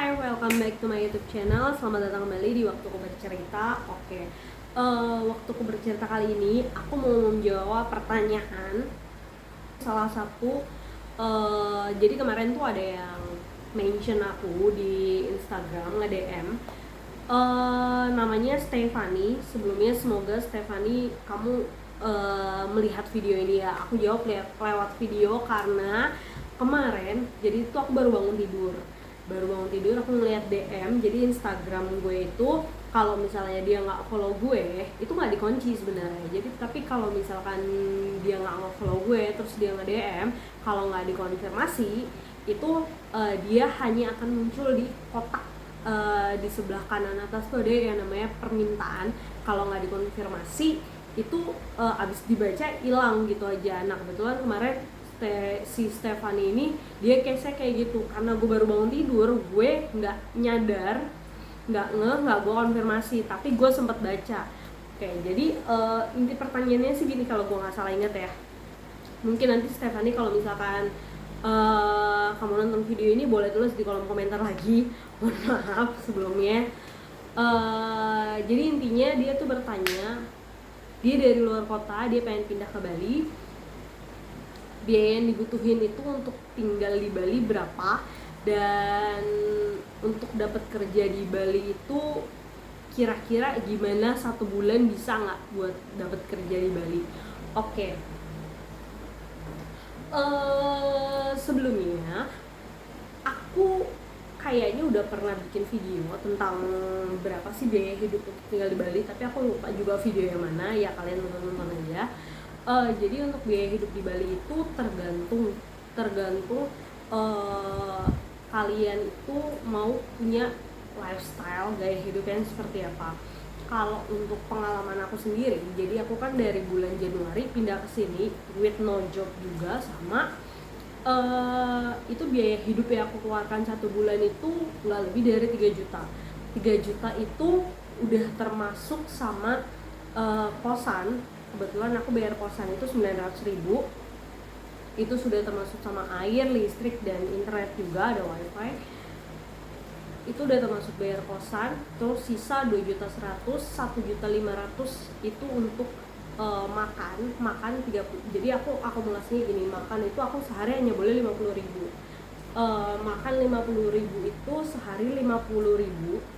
Hai, welcome back to my YouTube channel. Selamat datang kembali di Waktuku Bercerita. Waktuku Bercerita kali ini aku mau menjawab pertanyaan salah satu. Jadi kemarin tuh ada yang mention aku di Instagram, nge-DM. Namanya Stefani. Sebelumnya semoga Stefani kamu melihat video ini ya. Aku jawab lewat video karena kemarin, jadi itu aku baru bangun tidur aku ngeliat DM. Jadi Instagram gue itu kalau misalnya dia nggak follow gue itu nggak dikunci sebenarnya. Jadi tapi kalau misalkan dia nggak follow gue terus dia nge DM, kalau nggak dikonfirmasi itu dia hanya akan muncul di kotak di sebelah kanan atas tuh ada yang namanya permintaan. Kalau nggak dikonfirmasi itu abis dibaca hilang gitu aja. Nah kebetulan kemarin si Stefani ini dia case-nya kayak gitu, karena gue baru bangun tidur, gue nggak nyadar, nggak gue konfirmasi, tapi gue sempat baca. Oke, jadi inti pertanyaannya sih gini, kalau gue nggak salah ingat ya. Mungkin nanti Stefani kalau misalkan kamu nonton video ini boleh tulis di kolom komentar lagi. Mohon maaf sebelumnya. Jadi intinya dia tuh bertanya, dia dari luar kota, dia pengen pindah ke Bali. Biaya yang dibutuhin itu untuk tinggal di Bali berapa, dan untuk dapat kerja di Bali itu kira-kira gimana, 1 bulan bisa nggak buat dapat kerja di Bali. Oke. Sebelumnya aku kayaknya udah pernah bikin video tentang berapa sih biaya hidup untuk tinggal di Bali, tapi aku lupa juga video yang mana ya, kalian nonton aja. Jadi untuk biaya hidup di Bali itu tergantung kalian itu mau punya lifestyle, gaya hidup yang seperti apa. Kalau untuk pengalaman aku sendiri, jadi aku kan dari bulan Januari pindah ke sini with no job juga, sama itu biaya hidup yang aku keluarkan 1 bulan itu nggak lebih dari 3 juta. 3 juta itu udah termasuk sama kosan. Kebetulan aku bayar kosan itu 900.000. Itu sudah termasuk sama air, listrik, dan internet juga, ada wifi. Itu udah termasuk bayar kosan. Terus sisa 2.100.000, 1.500.000 itu untuk makan 30. Jadi aku akumulasinya gini, makan itu aku sehari hanya boleh 50.000. Makan 50.000 itu sehari 50.000.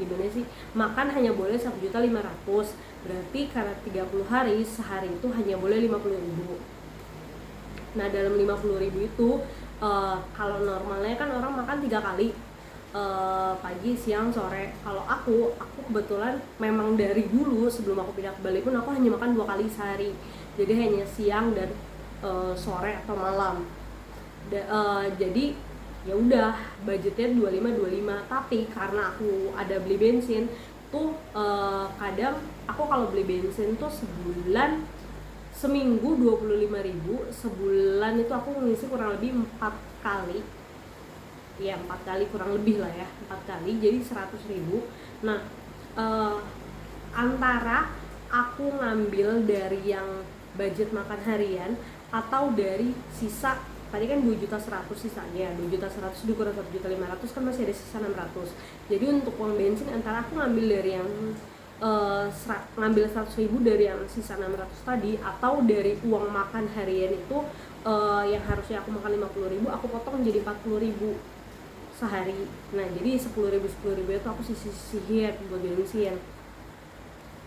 Gimana sih, makan hanya boleh 1.500.000, berarti karena 30 hari, sehari itu hanya boleh 50.000. Nah dalam 50.000 itu kalau normalnya kan orang makan 3 kali, pagi, siang, sore. Kalau aku kebetulan memang dari dulu sebelum aku pindah ke Bali pun aku hanya makan 2 kali sehari, jadi hanya siang dan sore atau malam. Jadi ya udah budgetnya 25, tapi karena aku ada beli bensin tuh, kadang aku kalau beli bensin tuh seminggu 25.000, sebulan itu aku ngisi kurang lebih 4 kali ya, 4 kali kurang lebih lah ya, 4 kali, jadi 100.000. Nah antara aku ngambil dari yang budget makan harian atau dari sisa, tadi kan 2.100.000 sisanya, 2.100.000 dikurang 1.500.000 kan masih ada sisa 600. Jadi untuk uang bensin antara aku ngambil dari yang ngambil 100.000 dari yang sisa 600 tadi, atau dari uang makan harian itu yang harusnya aku makan 50.000 aku potong jadi 40.000 sehari. Nah jadi 10.000 itu aku sisihin buat bensin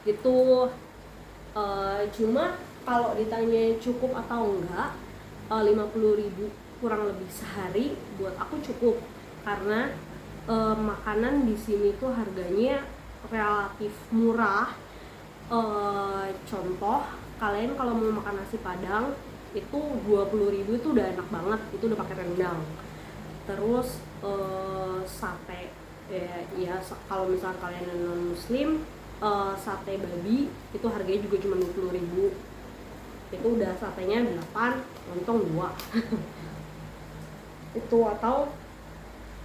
gitu. Cuma kalau ditanya cukup atau enggak, 50.000 kurang lebih sehari buat aku cukup, karena makanan di sini tuh harganya relatif murah. Contoh, kalian kalau mau makan nasi Padang itu 20.000 itu udah enak banget, itu udah pakai rendang. Terus sate ya kalau misalnya kalian non muslim, sate babi itu harganya juga cuma 20.000. Itu udah satenya 8, lontong 2. Itu, atau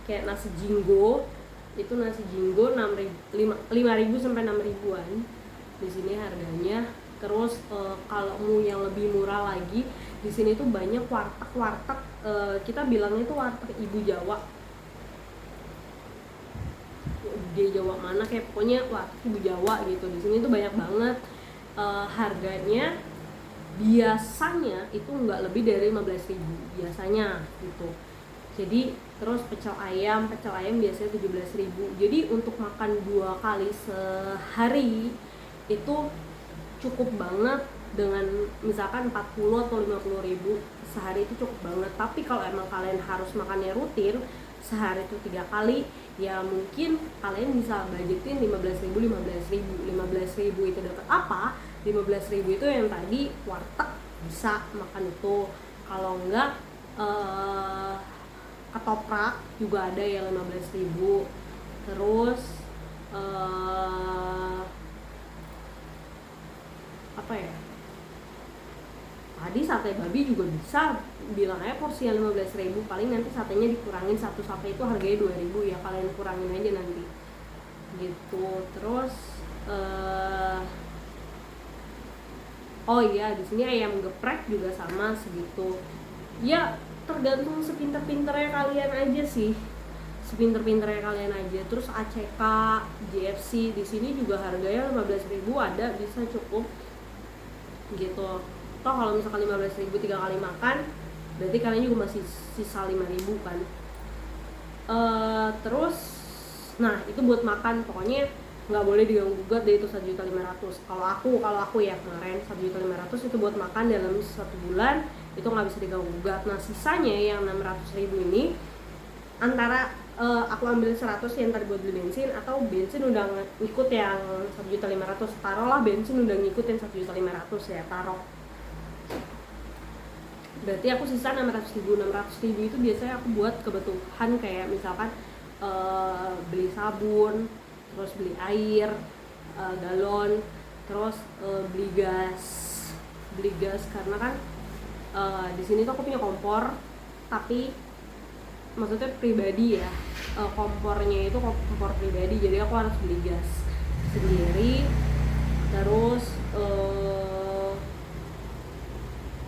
kayak nasi jinggo, itu nasi jinggo 5.000 sampai 6.000-an di sini harganya. Terus kalau mau yang lebih murah lagi, di sini tuh banyak warteg, kita bilangnya itu warteg Ibu Jawa. di Jawa mana, kayak pokoknya wah ibu Jawa gitu. Di sini tuh banyak banget. Harganya biasanya itu nggak lebih dari 15.000 biasanya gitu. Jadi terus pecel ayam biasanya 17.000. Jadi untuk makan 2 kali sehari itu cukup banget. Dengan misalkan 40 atau 50.000 sehari itu cukup banget. Tapi kalau emang kalian harus makannya rutin sehari itu 3 kali, ya mungkin kalian bisa budgetin 15.000 itu dapat apa? 15.000 itu yang tadi warteg bisa makan itu. Kalau enggak ketoprak juga ada yang 15.000. Terus apa ya, tadi sate babi juga bisa, bilang aja porsinya 15.000, paling nanti satenya dikurangin, satu sate itu harganya 2.000 ya, kalian kurangin aja nanti gitu. Terus oh iya, di sini ayam geprek juga sama segitu. Ya tergantung sepinter-pinternya kalian aja sih, sepinter-pinternya kalian aja. Terus ACK, JFC di sini juga harganya 15.000 ada, bisa cukup gitu. Toh kalau misalkan 15.000 3 kali makan, berarti kalian juga masih sisa 5.000 kan. Terus nah itu buat makan, pokoknya nggak boleh diganggu gugat deh itu 1.500.000. Kalau aku ya kemarin 1.500.000 itu buat makan dalam 1 bulan, itu nggak bisa diganggu gugat. Nah sisanya yang 600.000 ini antara aku ambil 100 yang tadi buat beli bensin, atau bensin udah ngikut yang 1.500.000. Taruhlah bensin udah ngikut yang 1.500.000 ya, taruh. Berarti aku sisa 600.000 itu biasanya aku buat kebutuhan kayak misalkan beli sabun, terus beli air galon, terus beli gas karena kan di sini tuh aku punya kompor, tapi maksudnya pribadi ya, kompornya itu kompor pribadi, jadi aku harus beli gas sendiri. Terus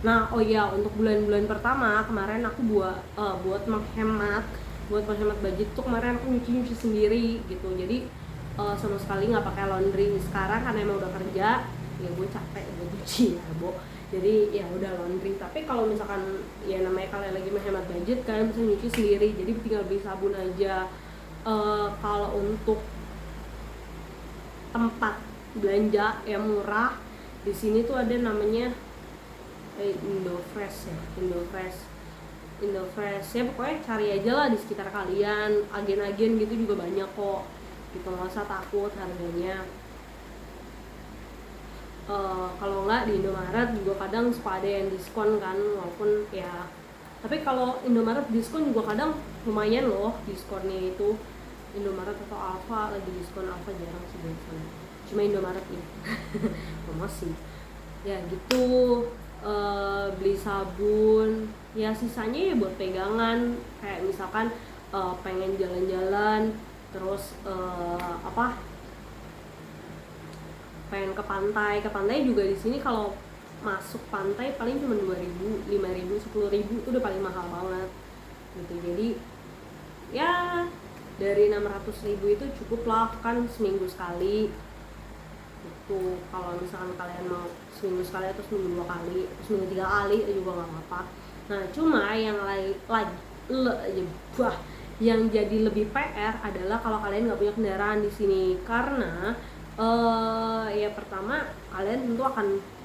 nah oh iya, untuk bulan-bulan pertama kemarin aku buat menghemat budget tuh kemarin aku nyuci sendiri gitu. Jadi sama sekali nggak pakai laundry. Sekarang karena emang udah kerja ya gue capek buat nyuci ya Bo, jadi ya udah laundry. Tapi kalau misalkan ya namanya kalian lagi menghemat budget, kalian bisa nyuci sendiri, jadi tinggal beli sabun aja. Kalau untuk tempat belanja yang murah di sini tuh ada namanya Indofresh ya, pokoknya cari aja lah di sekitar kalian, agen-agen gitu juga banyak kok gitu, nggak usah takut harganya. Kalau nggak di Indomaret juga kadang suka ada yang diskon kan, walaupun ya, tapi kalau Indomaret diskon juga kadang lumayan loh diskonnya itu. Indomaret atau Alfa lagi diskon, Alfa jarang sih biasanya, cuma Indomaret ya promosi ya gitu. Beli sabun ya, sisanya ya buat pegangan, kayak misalkan pengen jalan-jalan, terus pengen ke pantai juga. Di sini kalau masuk pantai paling cuma 2.000, 5.000, 10.000 itu udah paling mahal banget gitu. Jadi ya dari 600.000 itu cukup lah kan seminggu sekali itu. Kalau misalkan kalian mau seminggu sekali atau seminggu 2 kali atau seminggu 3 kali juga nggak apa-apa. Nah cuma yang jadi lebih PR adalah kalau kalian nggak punya kendaraan di sini, karena ya pertama kalian tentu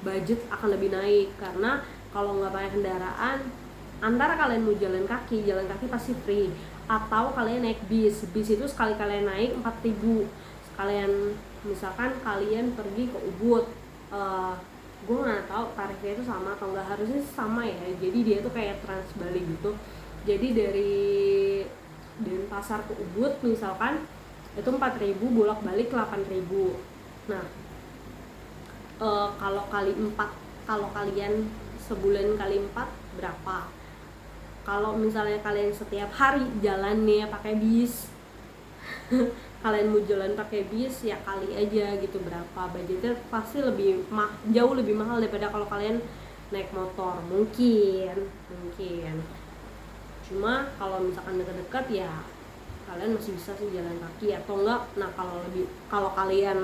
budget akan lebih naik, karena kalau nggak pakai kendaraan, antara kalian mau jalan kaki pasti free, atau kalian naik bis itu sekali kalian naik 4.000. Sekalian misalkan kalian pergi ke Ubud, gue nggak tahu tarifnya itu sama atau nggak, harusnya sama ya. Jadi dia tuh kayak Trans Bali gitu, jadi dari Denpasar ke Ubud misalkan itu 4.000, bolak-balik 8.000. Nah kalau kali 4, kalau kalian sebulan kali 4 berapa? Kalau misalnya kalian setiap hari jalannya pakai bis kalian mau jalan pakai bis ya kali aja gitu berapa, budgetnya pasti jauh lebih mahal daripada kalau kalian naik motor. Mungkin cuma kalau misalkan dekat-dekat ya kalian masih bisa sih jalan kaki atau enggak. Nah kalau kalian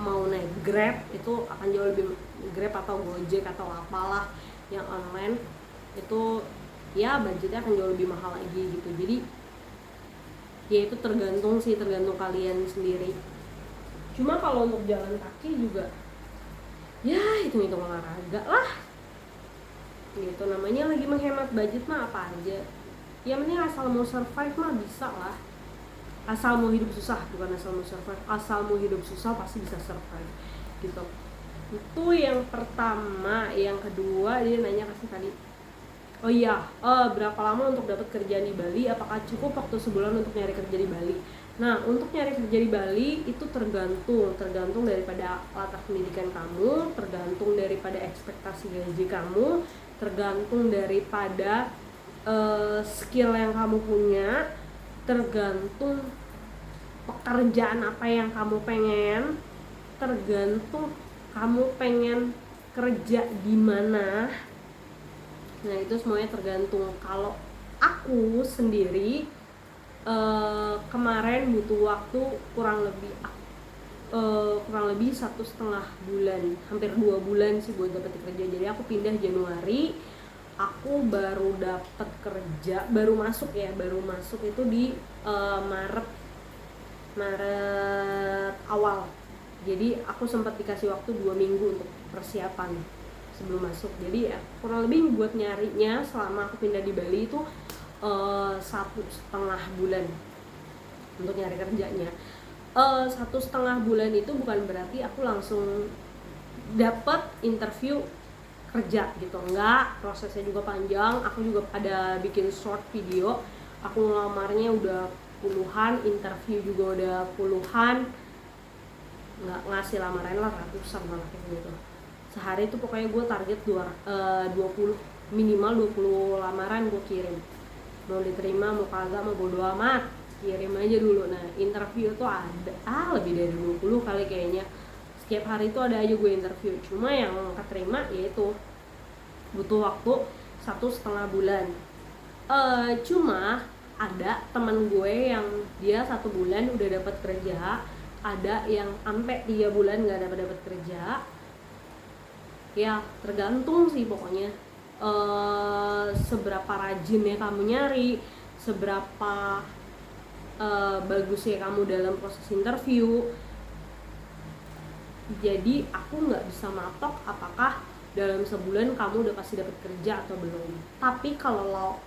mau naik Grab itu akan jauh lebih, Grab atau Gojek atau apalah yang online itu ya budgetnya akan jauh lebih mahal lagi gitu. Jadi ya itu tergantung kalian sendiri. Cuma kalau untuk jalan kaki juga ya hitung olahraga lah gitu, namanya lagi menghemat budget mah apa aja yang penting asal mau survive mah bisa lah. Asal mau hidup susah, bukan asal mau survive, asal mau hidup susah pasti bisa survive gitu. Itu yang pertama. Yang kedua dia nanya kasih tadi, oh iya, berapa lama untuk dapat kerjaan di Bali, apakah cukup waktu sebulan untuk nyari kerja di Bali? Nah, untuk nyari kerja di Bali itu tergantung daripada latar pendidikan kamu, tergantung daripada ekspektasi gaji kamu, tergantung daripada skill yang kamu punya, tergantung pekerjaan apa yang kamu pengen, tergantung kamu pengen kerja di mana. Nah itu semuanya tergantung. Kalau aku sendiri kemarin butuh waktu kurang lebih 1,5 bulan, hampir 2 bulan sih buat dapet kerja. Jadi aku pindah Januari, aku baru dapet kerja, baru masuk itu di Maret awal. Jadi aku sempat dikasih waktu 2 minggu untuk persiapan sebelum masuk. Jadi ya, kurang lebih buat nyarinya selama aku pindah di Bali itu 1,5 bulan untuk nyari kerjanya. 1,5 bulan itu bukan berarti aku langsung dapat interview kerja gitu, enggak, prosesnya juga panjang. Aku juga ada bikin short video, aku ngelamarnya udah puluhan, interview juga udah puluhan, nggak ngasih lamaran lah ratusan malah kayak gitu. Sehari itu pokoknya gue target 20, minimal 20 lamaran gue kirim. Mau diterima mau kagak mau bodo amat, kirim aja dulu. Nah interview tuh ada lebih dari 20 kali kayaknya. Setiap hari itu ada aja gue interview. Cuma yang keterima yaitu butuh waktu 1,5 bulan. Cuma ada teman gue yang dia 1 bulan udah dapat kerja, ada yang sampai 3 bulan nggak dapat kerja. Ya tergantung sih pokoknya seberapa rajinnya kamu nyari, seberapa bagusnya kamu dalam proses interview. Jadi aku nggak bisa matok apakah dalam sebulan kamu udah pasti dapat kerja atau belum. Tapi kalau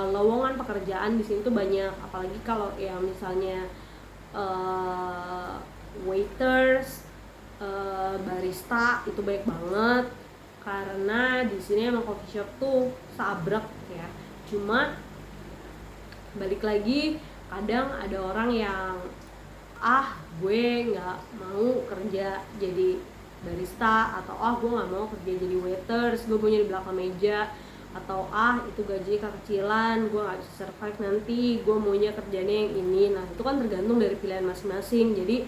lowongan pekerjaan di sini tuh banyak, apalagi kalau ya misalnya waiters, barista itu banyak banget. Karena di sini emang coffee shop tuh sabrek ya. Cuma balik lagi kadang ada orang yang gue nggak mau kerja jadi barista, atau gue nggak mau kerja jadi waiters, gue maunya di belakang meja, atau itu gaji kekecilan, gue nggak bisa survive nanti, gue maunya kerjanya yang ini. Nah itu kan tergantung dari pilihan masing-masing. Jadi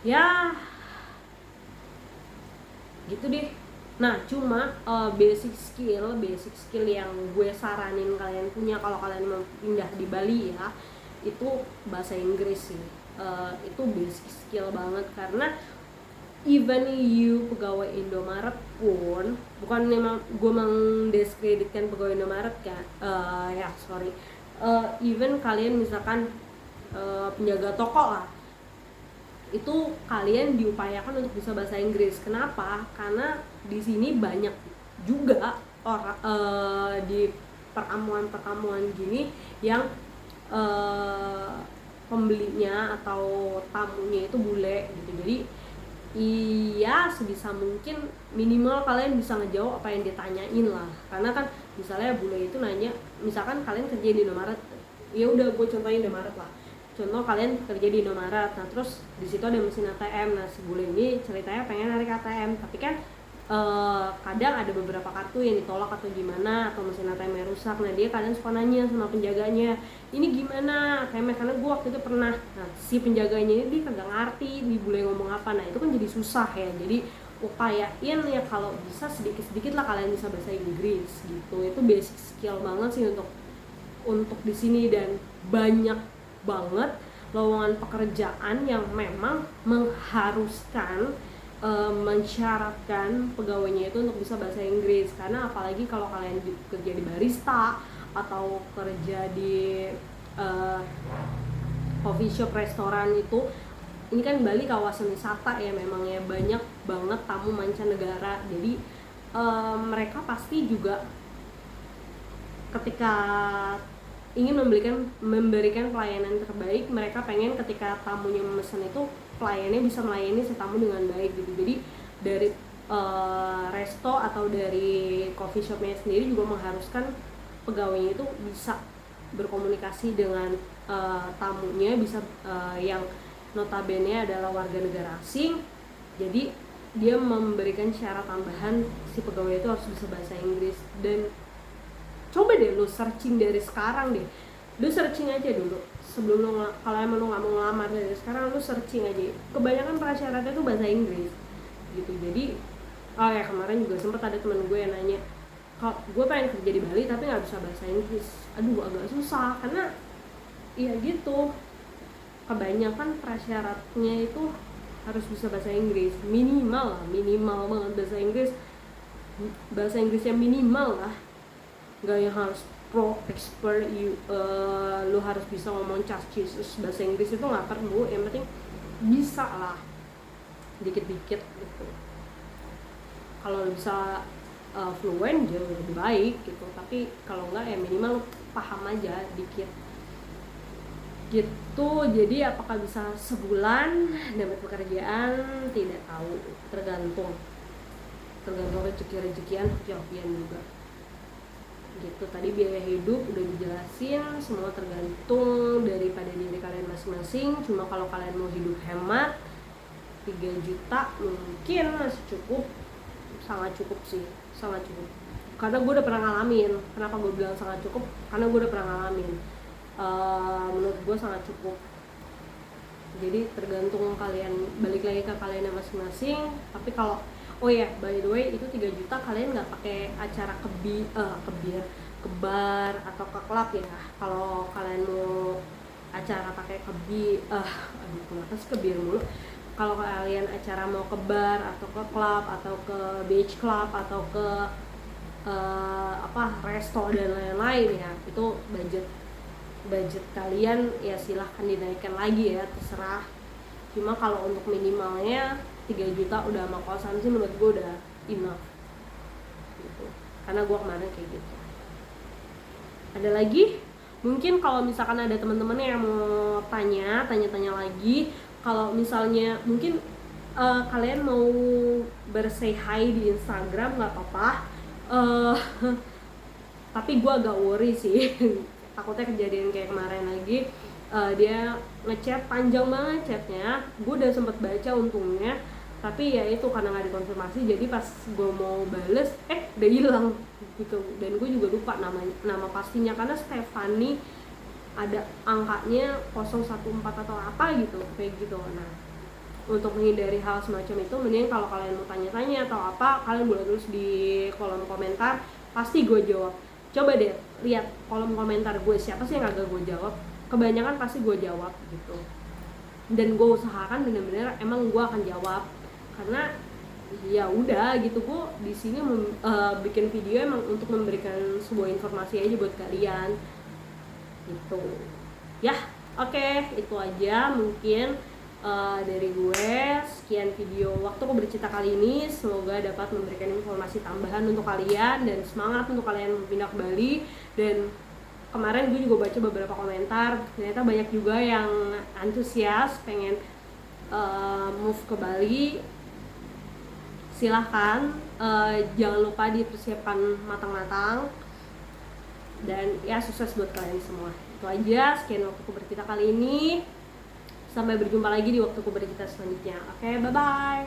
ya gitu deh. Nah cuma basic skill yang gue saranin kalian punya kalau kalian mau pindah di Bali ya, itu bahasa Inggris sih. Itu basic skill banget, karena even you pegawai Indomaret pun, bukan memang gue mendiskreditkan pegawai Indomaret kan, even kalian misalkan penjaga toko lah, itu kalian diupayakan untuk bisa bahasa Inggris. Kenapa? Karena di sini banyak juga orang di perkampungan gini yang pembelinya atau tamunya itu bule gitu. Jadi iya sebisa mungkin minimal kalian bisa ngejawab apa yang ditanyain lah. Karena kan misalnya bule itu nanya, misalkan kalian kerja di Indomaret, ya udah gue contohin Indomaret lah. Contoh kalian kerja di Indomaret, nah terus di situ ada mesin ATM. Nah si bule ini ceritanya pengen narik ATM, tapi kan kadang ada beberapa kartu yang ditolak atau gimana, atau mesin ATM-nya rusak. Nah dia kadang suka nanya sama penjaganya, ini gimana ATM-nya, karena gue waktu itu pernah. Nah si penjaganya ini dia kagak ngerti di bule ngomong apa. Nah itu kan jadi susah ya. Jadi upayain ya kalau bisa sedikit-sedikit lah kalian bisa bahasa Inggris gitu. Itu basic skill banget sih untuk untuk di sini, dan banyak banget lowongan pekerjaan yang memang mengharuskan mensyaratkan pegawainya itu untuk bisa bahasa Inggris. Karena apalagi kalau kalian kerja di barista atau kerja di coffee shop, restoran itu, ini kan Bali kawasan wisata ya, memang ya banyak banget tamu mancanegara. Jadi mereka pasti juga ketika ingin memberikan pelayanan terbaik, mereka pengen ketika tamunya memesan itu pelayannya bisa melayani si tamu dengan baik gitu. Jadi dari resto atau dari coffee shopnya sendiri juga mengharuskan pegawainya itu bisa berkomunikasi dengan tamunya, bisa yang notabene adalah warga negara asing. Jadi dia memberikan syarat tambahan si pegawai itu harus bisa bahasa Inggris. Dan coba deh lu searching dari sekarang deh, lu searching aja dulu sebelum lu, kalau emang lu nggak mau ngelamar dari sekarang, lu searching aja, kebanyakan prasyaratnya tuh bahasa Inggris gitu. Jadi kemarin juga sempet ada temen gue yang nanya, kalau gue pengen kerja di Bali tapi nggak bisa bahasa Inggris, aduh agak susah, karena ya gitu, kebanyakan prasyaratnya itu harus bisa bahasa Inggris minimal banget, bahasa Inggrisnya minimal lah, nggak yang harus pro expert, lu harus bisa ngomong Jesus bahasa Inggris, itu nggak perlu, yang penting bisa lah dikit-dikit gitu. Kalau bisa fluent jauh lebih baik gitu, tapi kalau nggak ya minimal lu paham aja dikit gitu. Jadi apakah bisa sebulan dapat pekerjaan, tidak tahu, tergantung rezeki-rezekian hoki-hokian juga gitu. Tadi biaya hidup udah dijelasin, semua tergantung daripada diri kalian masing-masing. Cuma kalau kalian mau hidup hemat, 3 juta mungkin masih cukup, sangat cukup sih, sangat cukup. Karena gue udah pernah ngalamin. Kenapa gue bilang sangat cukup? Karena gue udah pernah ngalamin. Menurut gue sangat cukup. Jadi tergantung kalian, balik lagi ke kalian masing-masing. Tapi kalau by the way, itu 3 juta kalian nggak pakai acara ke bar atau ke klub ya. Kalau kalian mau acara pakai kenapa sih ke bir mulu? Kalau kalian acara mau ke bar atau ke klub atau ke beach club atau ke resto dan lain-lain ya, itu budget kalian ya silahkan dinaikkan lagi ya, terserah. Cuma kalau untuk minimalnya 3 juta udah sama kosan sih menurut gue udah enough gitu. Karena gue kemarin kayak gitu. Ada lagi? Mungkin kalau misalkan ada teman-teman yang mau tanya lagi, kalau misalnya mungkin kalian mau bersay hi di Instagram nggak apa-apa, tapi gue agak worry sih takutnya kejadian kayak kemarin lagi. Dia ngechat panjang banget chatnya, gue udah sempet baca untungnya, tapi ya itu karena nggak dikonfirmasi, jadi pas gue mau bales udah hilang gitu. Dan gue juga lupa nama pastinya, karena Stephanie ada angkanya 014 atau apa gitu, kayak gitu. Nah, untuk menghindari hal semacam itu, mending kalau kalian mau tanya-tanya atau apa, kalian boleh tulis di kolom komentar, pasti gue jawab. Coba deh lihat kolom komentar gue, siapa sih yang agak gue jawab, kebanyakan pasti gue jawab gitu. Dan gue usahakan bener-bener emang gue akan jawab, karena ya udah gitu, gue di sini bikin video emang untuk memberikan sebuah informasi aja buat kalian gitu ya. Oke, itu aja mungkin dari gue. Sekian video waktu aku bercerita kali ini, semoga dapat memberikan informasi tambahan untuk kalian dan semangat untuk kalian pindah ke Bali. Dan kemarin gue juga baca beberapa komentar, ternyata banyak juga yang antusias pengen move ke Bali. Silahkan, jangan lupa dipersiapkan matang-matang, dan ya sukses buat kalian semua. Itu aja, sekian waktuku bercerita kali ini. Sampai berjumpa lagi di waktuku bercerita selanjutnya. Oke, bye-bye.